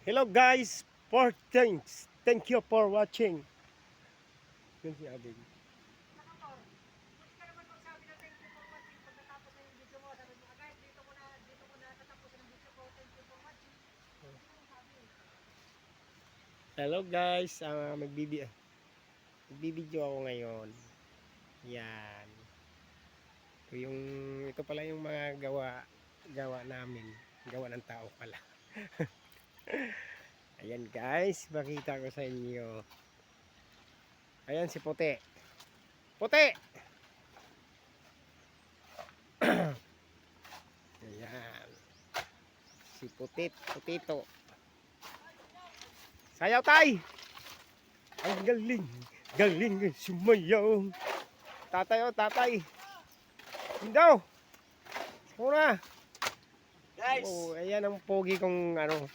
Hello guys, for thanks. Thank you for watching. Yun si Abing. Nakator, pwede ka naman magsabi na thank you for watching pagkatapos na yung video mo. Sabi mo, guys, dito ko na tatapusin ang video ko. Thank you for watching. Pwede ka naman sabi. Hello guys, magbibideo ako ngayon. Yan. Ito pala yung mga gawa namin. Gawa ng tao pala. Ayan guys, makita ko sa inyo. Ayan si Puti. Puti! Ayan. Si Putito. Sayaw tay! Ang galing. Galing sumayaw. Tatay oh, tatay. Hindaw! Una! Guys, Oh, ayan ang pogi kong ano.